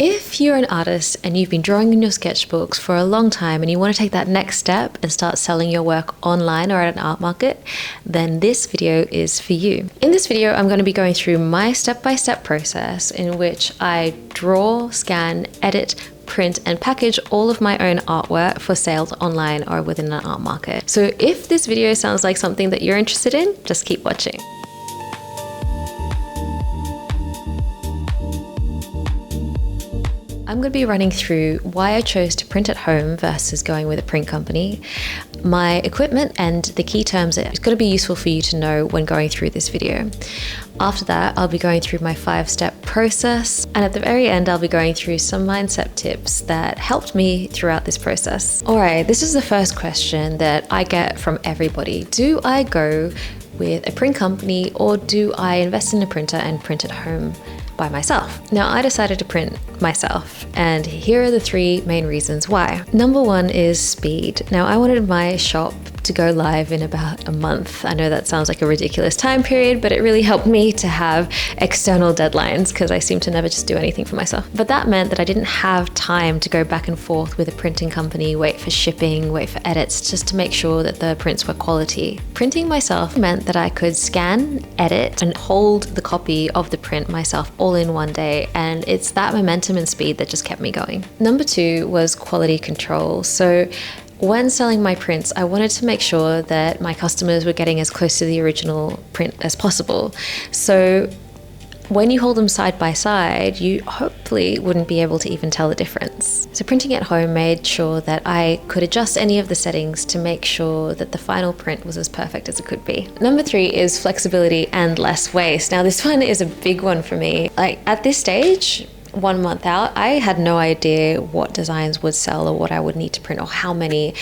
If you're an artist and you've been drawing in your sketchbooks for a long time and you want to take that next step and start selling your work online or at an art market, then this video is for you. In this video, I'm going to be going through my step-by-step process in which I draw, scan, edit, print and package all of my own artwork for sales online or within an art market. So if this video sounds like something that you're interested in, just keep watching. I'm going to be running through why I chose to print at home versus going with a print company, my equipment, and the key terms that it's going to be useful for you to know when going through this video. After that, I'll be going through my 5-step process, and at the very end, I'll be going through some mindset tips that helped me throughout this process. All right, this is the first question that I get from everybody. Do I go with a print company or do I invest in a printer and print at home by myself? Now, I decided to print myself, and here are the 3 main reasons why. Number 1 is speed. Now, I wanted my shop to go live in about a month. I know that sounds like a ridiculous time period, but it really helped me to have external deadlines because I seem to never just do anything for myself. But that meant that I didn't have time to go back and forth with a printing company, wait for shipping, wait for edits, just to make sure that the prints were quality. Printing myself meant that I could scan, edit, and hold the copy of the print myself all in one day, and it's that momentum and speed that just kept me going. Number 2 was quality control. So when selling my prints, I wanted to make sure that my customers were getting as close to the original print as possible. So when you hold them side by side, you hopefully wouldn't be able to even tell the difference. So printing at home made sure that I could adjust any of the settings to make sure that the final print was as perfect as it could be. Number 3 is flexibility and less waste. Now, this one is a big one for me. Like, at this stage, 1 month out, I had no idea what designs would sell or what I would need to print or how many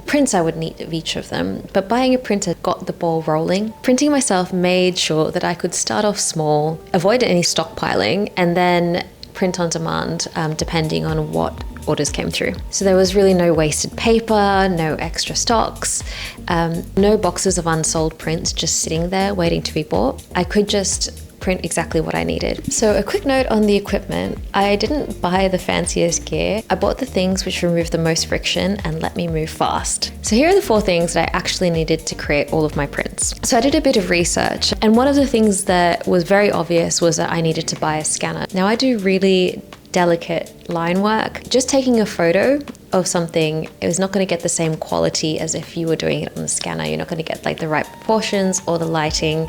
prints I would need of each of them. But buying a printer got the ball rolling. Printing myself made sure that I could start off small, avoid any stockpiling, and then print on demand depending on what orders came through. So there was really no wasted paper, no extra stocks, no boxes of unsold prints just sitting there waiting to be bought. I could just print exactly what I needed. So a quick note on the equipment. I didn't buy the fanciest gear. I bought the things which removed the most friction and let me move fast. So here are the 4 things that I actually needed to create all of my prints. So I did a bit of research, and one of the things that was very obvious was that I needed to buy a scanner. Now, I do really delicate line work. Just taking a photo of something is not going to get the same quality as if you were doing it on the scanner. You're not going to get like the right proportions or the lighting,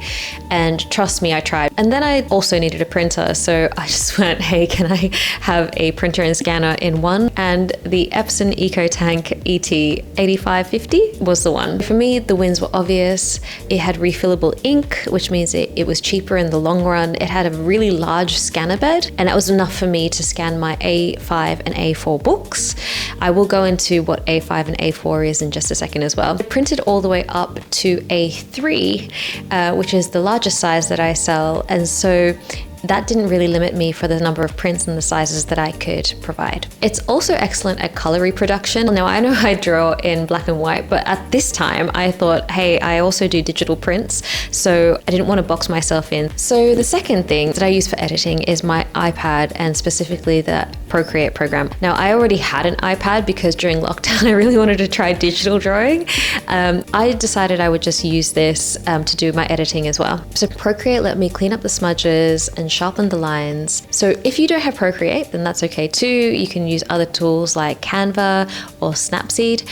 and trust me, I tried. And then I also needed a printer, so I just went, hey, can I have a printer and scanner in one? And the Epson EcoTank ET8550 was the one. For me, the wins were obvious. It had refillable ink, which means it was cheaper in the long run. It had a really large scanner bed, and that was enough for me to scan my A5 and A4 books. I will go into what A5 and A4 is in just a second as well. I printed all the way up to A3, which is the largest size that I sell, and so that didn't really limit me for the number of prints and the sizes that I could provide. It's also excellent at color reproduction. Now, I know I draw in black and white, but at this time I thought, hey, I also do digital prints, so I didn't want to box myself in. So the second thing that I use for editing is my iPad, and specifically the Procreate program. Now, I already had an iPad because during lockdown I really wanted to try digital drawing. I decided I would just use this to do my editing as well. So Procreate let me clean up the smudges and sharpen the lines. So if you don't have Procreate, then that's okay too. You can use other tools like Canva or Snapseed.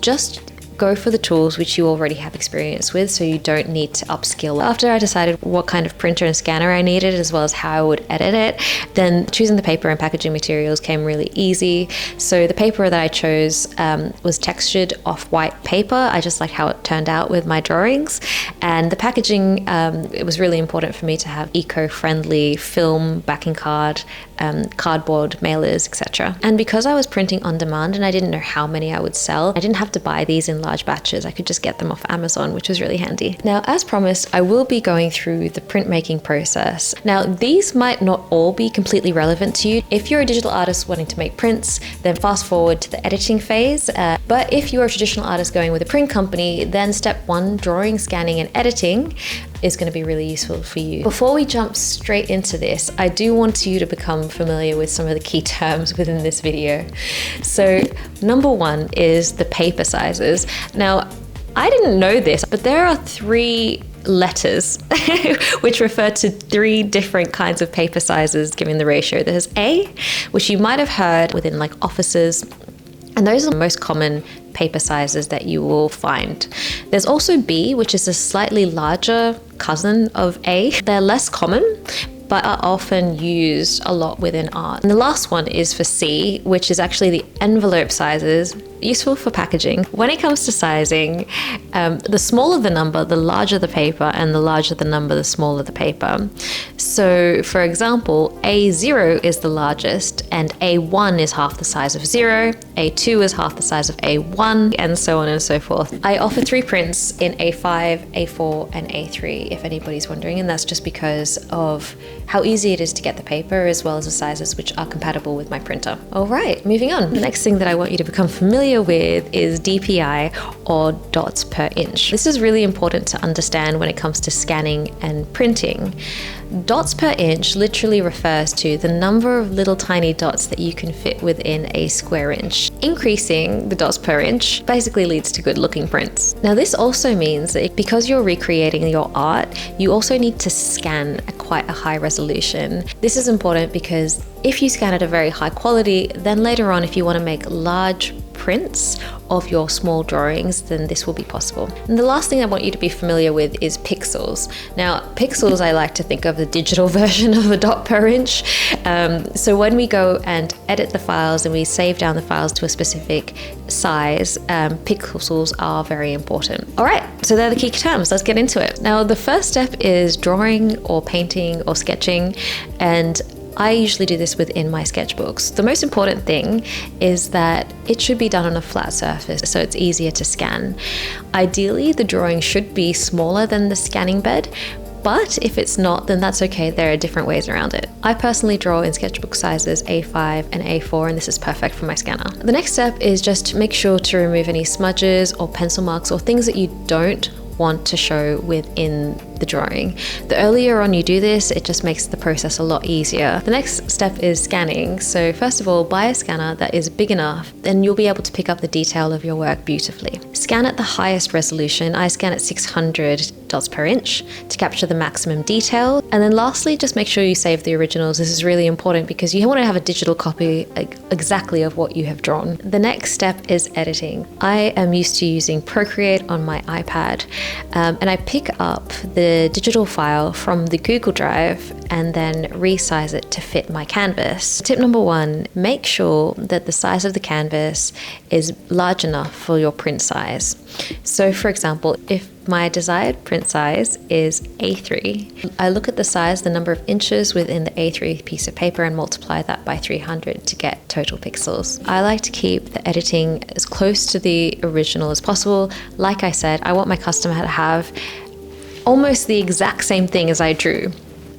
Just go for the tools which you already have experience with, so you don't need to upskill. After I decided what kind of printer and scanner I needed, as well as how I would edit it, then choosing the paper and packaging materials came really easy. So the paper that I chose was textured off-white paper. I just liked how it turned out with my drawings. And the packaging, it was really important for me to have eco-friendly film, backing card, cardboard, mailers, etc. And because I was printing on demand and I didn't know how many I would sell, I didn't have to buy these in large batches. I could just get them off Amazon, which was really handy. Now, as promised, I will be going through the printmaking process. Now, these might not all be completely relevant to you. If you're a digital artist wanting to make prints, then fast forward to the editing phase. But if you're a traditional artist going with a print company, then step 1, drawing, scanning, and editing, is going to be really useful for you. Before we jump straight into this, I do want you to become familiar with some of the key terms within this video. So number one is the paper sizes. Now, I didn't know this, but there are 3 letters which refer to 3 different kinds of paper sizes given the ratio. There's A, which you might have heard within like offices, and those are the most common paper sizes that you will find. There's also B, which is a slightly larger cousin of A. They're less common, but are often used a lot within art. And the last one is for C, which is actually the envelope sizes, useful for packaging. When it comes to sizing, the smaller the number, the larger the paper, and the larger the number, the smaller the paper. So for example, A0 is the largest, and A1 is half the size of 0, A2 is half the size of A1, and so on and so forth. I offer 3 prints in A5, A4, and A3, if anybody's wondering, and that's just because of how easy it is to get the paper, as well as the sizes which are compatible with my printer. All right, moving on. The next thing that I want you to become familiar with is DPI, or dots per inch. This is really important to understand when it comes to scanning and printing. Dots per inch literally refers to the number of little tiny dots that you can fit within a square inch. Increasing the dots per inch basically leads to good looking prints. Now this also means that because you're recreating your art, you also need to scan at quite a high resolution. This is important because if you scan at a very high quality, then later on if you want to make large prints of your small drawings, then this will be possible. And the last thing I want you to be familiar with is pixels. Now, pixels I like to think of the digital version of a dot per inch. So when we go and edit the files and we save down the files to a specific size, pixels are very important. All right, so they're the key terms. Let's get into it. Now, the first step is drawing or painting or sketching, and I usually do this within my sketchbooks. The most important thing is that it should be done on a flat surface so it's easier to scan. Ideally, the drawing should be smaller than the scanning bed, but if it's not, then that's okay. There are different ways around it. I personally draw in sketchbook sizes A5 and A4, and this is perfect for my scanner. The next step is just make sure to remove any smudges or pencil marks or things that you don't want to show within the drawing. The earlier on you do this, it just makes the process a lot easier. The next step is scanning. So first of all, buy a scanner that is big enough, then you'll be able to pick up the detail of your work beautifully. Scan at the highest resolution. I scan at 600 dots per inch to capture the maximum detail. And then lastly, just make sure you save the originals. This is really important because you want to have a digital copy exactly of what you have drawn. The next step is editing. I am used to using Procreate on my iPad, and I pick up the digital file from the Google Drive and then resize it to fit my canvas. Tip number 1, make sure that the size of the canvas is large enough for your print size. So for example, if my desired print size is A3, I look at the size, the number of inches within the A3 piece of paper, and multiply that by 300 to get total pixels. I like to keep the editing as close to the original as possible. Like I said, I want my customer to have almost the exact same thing as I drew.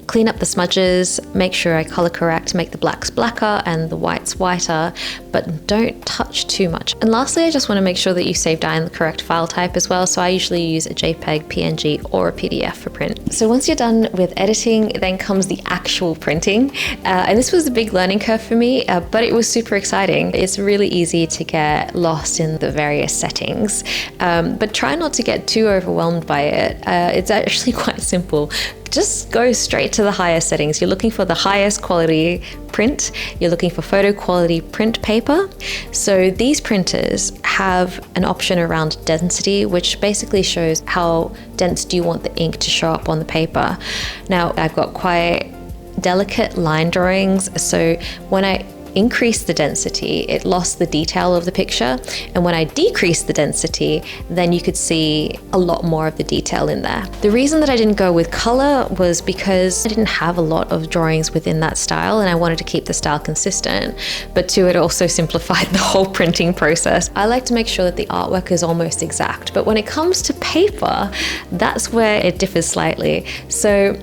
Clean up the smudges, make sure I color correct, make the blacks blacker and the whites whiter, but don't touch too much. And lastly, I just want to make sure that you save down the correct file type as well. So I usually use a JPEG, PNG, or a PDF for print. So once you're done with editing, then comes the actual printing. And this was a big learning curve for me, but it was super exciting. It's really easy to get lost in the various settings, but try not to get too overwhelmed by it. It's actually quite simple. Just go straight to the highest settings. You're looking for the highest quality print. You're looking for photo quality print paper. So these printers have an option around density, which basically shows how dense do you want the ink to show up on the paper. Now, I've got quite delicate line drawings, so when I increased the density, it lost the detail of the picture. And when I decreased the density, then you could see a lot more of the detail in there. The reason that I didn't go with color was because I didn't have a lot of drawings within that style and I wanted to keep the style consistent, but two, it also simplified the whole printing process. I like to make sure that the artwork is almost exact, but when it comes to paper, that's where it differs slightly. So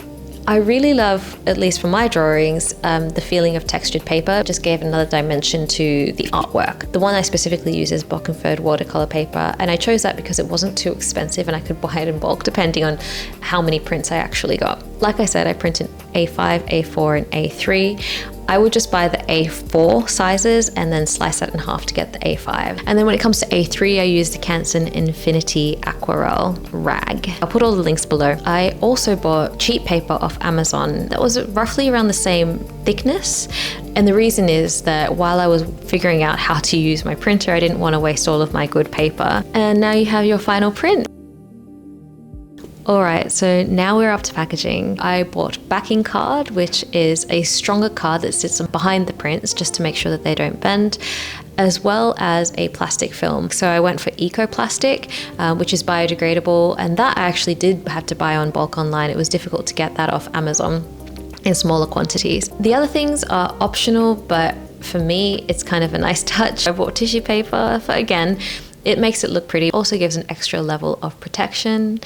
I really love, at least for my drawings, the feeling of textured paper. It just gave another dimension to the artwork. The one I specifically use is Bockenford watercolor paper, and I chose that because it wasn't too expensive and I could buy it in bulk depending on how many prints I actually got. Like I said, I printed A5, A4, and A3. I would just buy the A4 sizes and then slice that in half to get the A5. And then when it comes to A3, I use the Canson Infinity Aquarelle rag. I'll put all the links below. I also bought cheap paper off Amazon that was roughly around the same thickness. And the reason is that while I was figuring out how to use my printer, I didn't want to waste all of my good paper. And now you have your final print. Alright, so now we're up to packaging. I bought backing card, which is a stronger card that sits behind the prints just to make sure that they don't bend, as well as a plastic film. So I went for eco-plastic, which is biodegradable, and that I actually did have to buy on bulk online. It was difficult to get that off Amazon in smaller quantities. The other things are optional, but for me, it's kind of a nice touch. I bought tissue paper for, again, it makes it look pretty. Also gives an extra level of protection,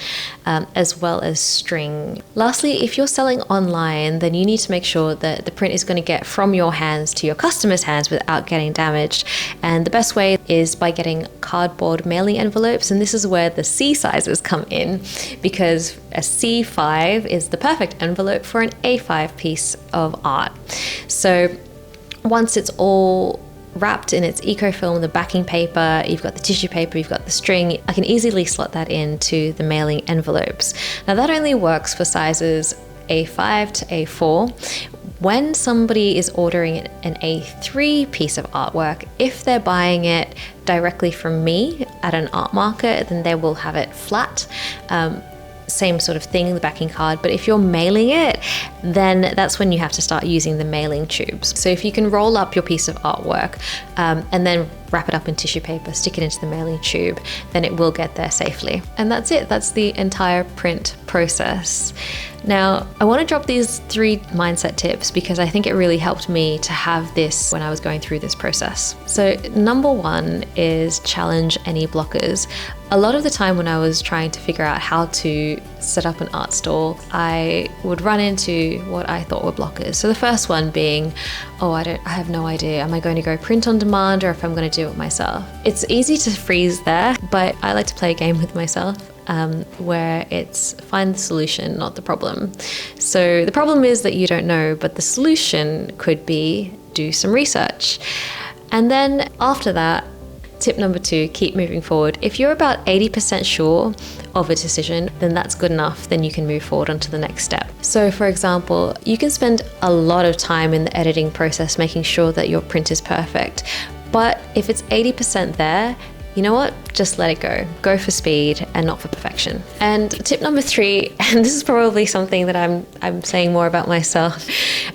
as well as string. Lastly, if you're selling online, then you need to make sure that the print is going to get from your hands to your customer's hands without getting damaged. And the best way is by getting cardboard mailing envelopes. And this is where the C sizes come in, because a C5 is the perfect envelope for an A5 piece of art. So once it's all wrapped in its eco-film, the backing paper, you've got the tissue paper, you've got the string, I can easily slot that into the mailing envelopes. Now that only works for sizes A5 to A4. When somebody is ordering an A3 piece of artwork, if they're buying it directly from me at an art market, then they will have it flat. Same sort of thing, the backing card, but if you're mailing it, then that's when you have to start using the mailing tubes. So if you can roll up your piece of artwork and then wrap it up in tissue paper, stick it into the mailing tube, then it will get there safely. And that's it, that's the entire print process. Now, I want to drop these 3 mindset tips because I think it really helped me to have this when I was going through this process. So number 1 is challenge any blockers. A lot of the time when I was trying to figure out how to set up an art stall, I would run into what I thought were blockers. So the first one being, I have no idea. Am I going to go print on demand or if I'm going to do it myself? It's easy to freeze there, but I like to play a game with myself. Where it's find the solution, not the problem. So the problem is that you don't know, but the solution could be do some research. And then after that, tip number 2, keep moving forward. If you're about 80% sure of a decision, then that's good enough. Then you can move forward onto the next step. So for example, you can spend a lot of time in the editing process making sure that your print is perfect. But if it's 80% there, you know what? Just let it go. Go for speed and not for perfection. And tip number 3, and this is probably something that I'm saying more about myself,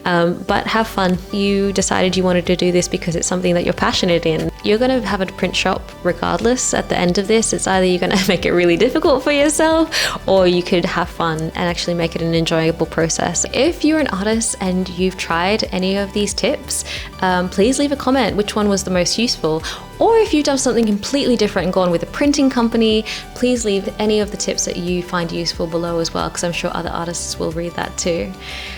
but have fun. You decided you wanted to do this because it's something that you're passionate in. You're going to have a print shop regardless at the end of this. It's either you're going to make it really difficult for yourself or you could have fun and actually make it an enjoyable process. If you're an artist and you've tried any of these tips, please leave a comment which one was the most useful. Or if you've done something completely different and gone with a printing company, please leave any of the tips that you find useful below as well, because I'm sure other artists will read that too.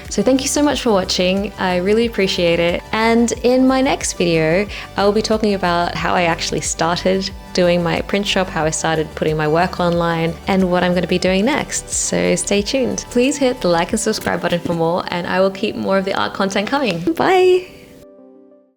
So thank you so much for watching. I really appreciate it. And in my next video, I will be talking about how I actually started doing my print shop, how I started putting my work online, and what I'm going to be doing next. So stay tuned. Please hit the like and subscribe button for more, and I will keep more of the art content coming. Bye!